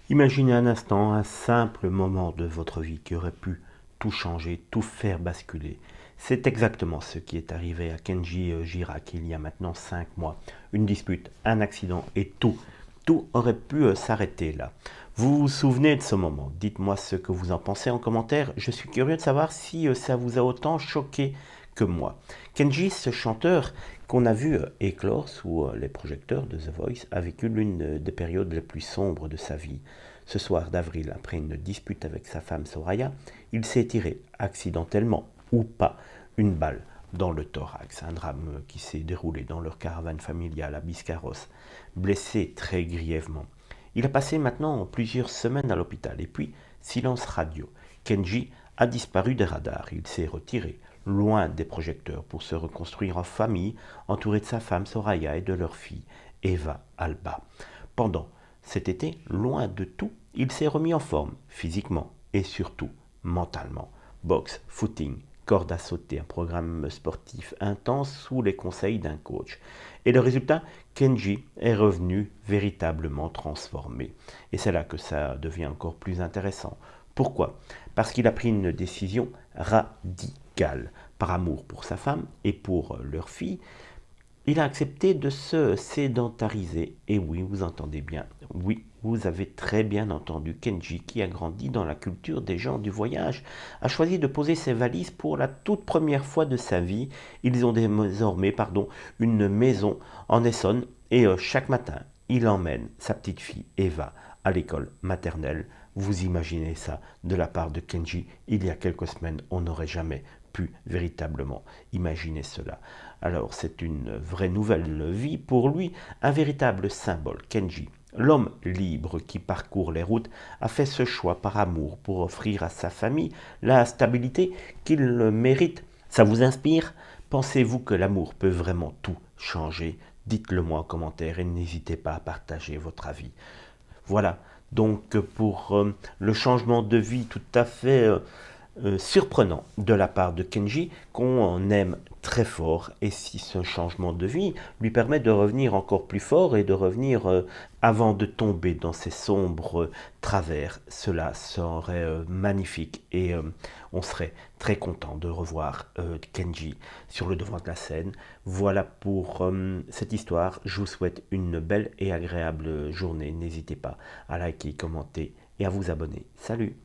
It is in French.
Imaginez un instant un simple moment de votre vie qui aurait pu tout changer, tout faire basculer. C'est exactement ce qui est arrivé à Kenji Girac il y a maintenant 5 mois. Une dispute, un accident et tout aurait pu s'arrêter là. Vous vous souvenez de ce moment? Dites-moi ce que vous en pensez en commentaire. Je suis curieux de savoir si ça vous a autant choqué que moi. Kenji, ce chanteur qu'on a vu éclore sous les projecteurs de The Voice, a vécu l'une des périodes les plus sombres de sa vie. Ce soir d'avril, après une dispute avec sa femme Soraya, il s'est tiré, accidentellement ou pas, une balle dans le thorax. Un drame qui s'est déroulé dans leur caravane familiale à Biscarrosse, blessé très grièvement. Il a passé maintenant plusieurs semaines à l'hôpital et puis, silence radio. Kenji a disparu des radars. Il s'est retiré, loin des projecteurs, pour se reconstruire en famille, entouré de sa femme Soraya et de leur fille, Eva Alba. Pendant cet été, loin de tout, il s'est remis en forme, physiquement et surtout mentalement. Boxe, footing, corde à sauter, un programme sportif intense sous les conseils d'un coach. Et le résultat, Kenji est revenu véritablement transformé. Et c'est là que ça devient encore plus intéressant. Pourquoi? Parce qu'il a pris une décision radicale. Par amour pour sa femme et pour leur fille, il a accepté de se sédentariser. Et oui, vous entendez bien. Oui, vous avez très bien entendu. Kenji, qui a grandi dans la culture des gens du voyage, a choisi de poser ses valises pour la toute première fois de sa vie. Ils ont désormais une maison en Essonne et chaque matin, il emmène sa petite fille Eva à l'école maternelle. Vous imaginez ça de la part de Kenji? Il y a quelques semaines, on n'aurait jamais pu véritablement imaginer cela. Alors c'est une vraie nouvelle vie pour lui, un véritable symbole. Kenji, l'homme libre qui parcourt les routes, a fait ce choix par amour pour offrir à sa famille la stabilité qu'il mérite. Ça vous inspire? Pensez-vous que l'amour peut vraiment tout changer? Dites-le moi en commentaire et n'hésitez pas à partager votre avis. Voilà, donc pour le changement de vie tout à fait surprenant de la part de Kenji, qu'on aime très fort, et si ce changement de vie lui permet de revenir encore plus fort et de revenir avant de tomber dans ces sombres travers, cela serait magnifique et on serait très content de revoir Kenji sur le devant de la scène. Voilà pour cette histoire. Je vous souhaite une belle et agréable journée. N'hésitez pas à liker, commenter et à vous abonner. Salut!